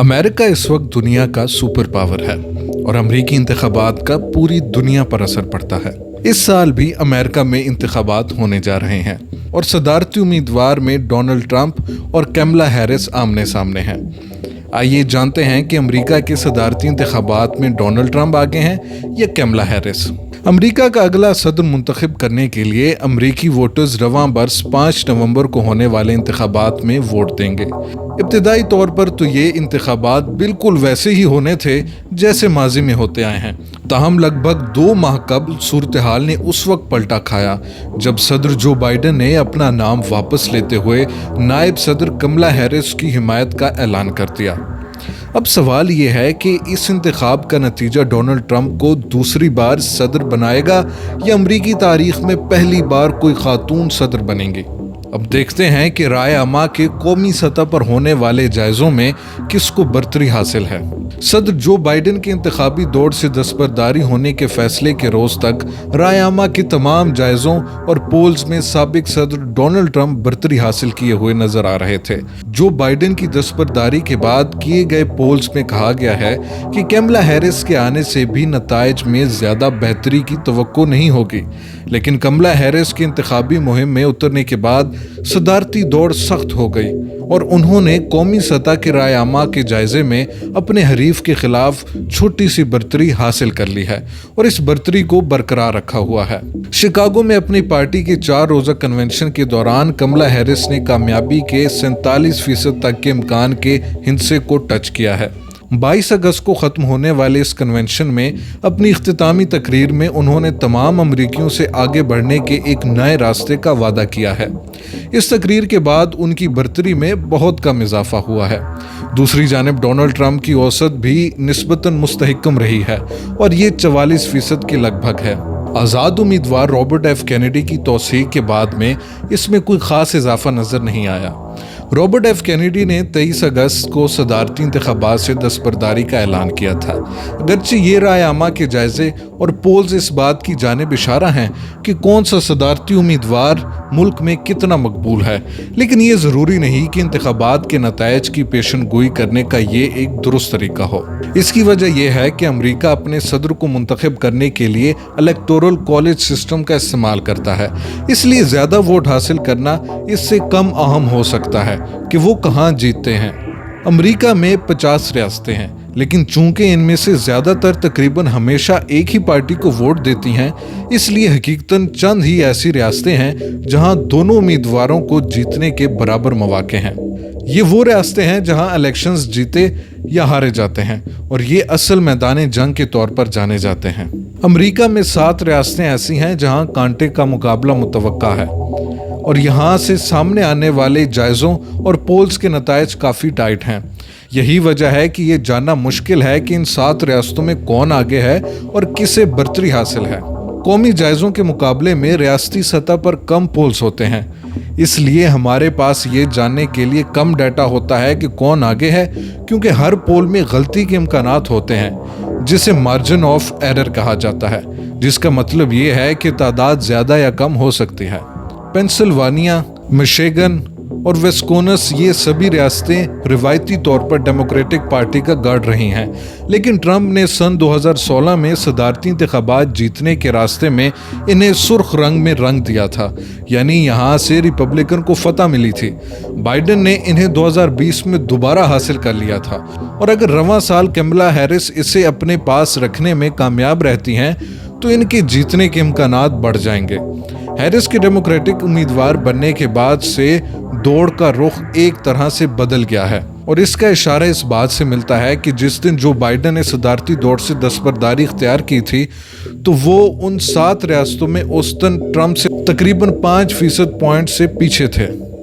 America इस वक्त दुनिया का सुपर पावर है और अमरीकी इंतखाबात का पूरी दुनिया पर असर पड़ता है। इस साल भी अमेरिका में इंतखाबात होने जा रहे हैं और सदारती उम्मीदवार में डोनाल्ड ट्रंप और कैमला हैरिस आमने सामने हैं। आइए जानते हैं कि अमेरिका के सदारती इंतखाबात में डोनाल्ड ट्रंप आगे हैं या कैमला हैरिस। अमेरिका का अगला सदर मुंतखब करने के लिए अमरीकी वोटर्स रवां बरस 5 नवंबर को होने वाले इंतखाबात में वोट देंगे। इब्तिदाई तौर पर तो ये इंतखाबात बिल्कुल वैसे ही होने थे जैसे माजी में होते आए हैं। ताहम लगभग 2 माह कबल सूरत हाल ने उस वक्त पलटा खाया जब सदर जो बाइडन ने अपना नाम वापस लेते हुए नायब सदर कैमला हैरिस की हिमायत का ऐलान कर दिया। अब सवाल ये है कि इस इंतखाब का नतीजा डोनाल्ड ट्रंप को दूसरी बार सदर बनाएगा या अमरीकी तारीख में पहली बार कोई खातून सदर बनेंगी। अब देखते हैं कि राय आमा के कौमी सतह पर होने वाले जायज़ों में किसको बरतरी हासिल है। सदर जो बाइडन के इंतखाबी दौड़ से दस्तबरदारी होने के फैसले के रोज तक राय आमा के तमाम जायज़ों और पोल्स में साबिक सदर डोनाल्ड ट्रंप बरतरी हासिल किए हुए नजर आ रहे थे। जो बाइडन की दस्तबरदारी के बाद किए गए पोल्स में कहा गया है कि कैमला हैरिस के आने से भी नताइज में ज्यादा बेहतरी की तवक्को नहीं होगी, लेकिन कैमला हैरिस की इंतखाबी मुहिम में उतरने के बाद सदारती दौड़ सख्त हो गई और उन्होंने कौमी सतह के राय आमा के जायजे में अपने हरीफ के खिलाफ छोटी सी बरतरी हासिल कर ली है और इस बरतरी को बरकरार रखा हुआ है। शिकागो में अपनी पार्टी के 4 रोजा कन्वेंशन के दौरान कैमला हैरिस ने कामयाबी के 47% तक के इम्कान के हिस्से को टच किया है। 22 अगस्त को ख़त्म होने वाले इस कन्वेंशन में अपनी इख्तितामी तकरीर में उन्होंने तमाम अमरीकियों से आगे बढ़ने के एक नए रास्ते का वादा किया है। इस तकरीर के बाद उनकी बरतरी में बहुत कम इजाफा हुआ है। दूसरी जानिब डोनाल्ड ट्रंप की औसत भी निस्बतन मुस्तहकम रही है और ये 44% के लगभग है। आज़ाद उम्मीदवार रॉबर्ट एफ कैनेडी की तौसीक के बाद में इसमें कोई ख़ास इजाफा नज़र नहीं आया। रॉबर्ट एफ कैनेडी ने 23 अगस्त को सदारती इंतखाबात से दस्तबरदारी का ऐलान किया था। अगरचे ये राय आमा के जायजे और पोल्स इस बात की जानिब इशारा हैं कि कौन सा सदारती उम्मीदवार मुल्क में कितना मकबूल है, लेकिन ये ज़रूरी नहीं कि इंतखाबात के नताइज की पेशन गोई करने का ये एक दुरुस्त तरीका हो। इसकी वजह यह है कि अमरीका अपने सदर को मुंतखब करने के लिए इलेक्टोरल कॉलेज सिस्टम का इस्तेमाल करता है, इसलिए ज़्यादा वोट हासिल करना इससे कम अहम हो सकता है कि वो कहाँ जीतते हैं। अमेरिका में 50 रियासतें हैं, लेकिन चूंकि इनमें से ज्यादातर तकरीबन हमेशा एक ही पार्टी को वोट देती हैं, इसलिए हकीकतन चंद ही ऐसी रियासतें हैं जहां दोनों उम्मीदवारों को जीतने के बराबर मौके हैं। ये वो रियासतें हैं जहां इलेक्शंस जीते या हारे जाते हैं और ये असल मैदान जंग के तौर पर जाने जाते हैं। अमेरिका में 7 रियासतें ऐसी हैं जहां कांटे का मुकाबला मुतवक्का है और यहाँ से सामने आने वाले जायज़ों और पोल्स के नताइज काफ़ी टाइट हैं। यही वजह है कि ये जानना मुश्किल है कि इन 7 रियासतों में कौन आगे है और किसे बरतरी हासिल है। कौमी जायज़ों के मुकाबले में रियासती सतह पर कम पोल्स होते हैं, इसलिए हमारे पास ये जानने के लिए कम डाटा होता है कि कौन आगे है, क्योंकि हर पोल में गलती के इम्कानात होते हैं जिसे मार्जिन ऑफ एरर कहा जाता है, जिसका मतलब ये है कि तादाद ज़्यादा या कम हो सकती है। पेंसिल्वानिया, मिशिगन और विस्कोनस ये सभी रियासतें रिवायती तौर पर डेमोक्रेटिक पार्टी का गढ़ रही हैं, लेकिन ट्रंप ने सन 2016 में सदारती इंतखाबात जीतने के रास्ते में इन्हें सुर्ख रंग में रंग दिया था, यानी यहाँ से रिपब्लिकन को फतह मिली थी। बाइडन ने इन्हें 2020 में दोबारा हासिल कर लिया था और अगर रवां साल कैमला हैरिस इसे अपने पास रखने में कामयाब रहती हैं तो इनके जीतने के इम्कानात बढ़ जाएंगे। हैरिस के डेमोक्रेटिक उम्मीदवार बनने के बाद से दौड़ का रुख एक तरह से बदल गया है और इसका इशारा इस बात से मिलता है कि जिस दिन जो बाइडन ने सदारती दौड़ से दस्तबरदारी इख्तियार की थी तो वो उन 7 रियासतों में औसतन ट्रंप से तकरीबन 5% पॉइंट से पीछे थे।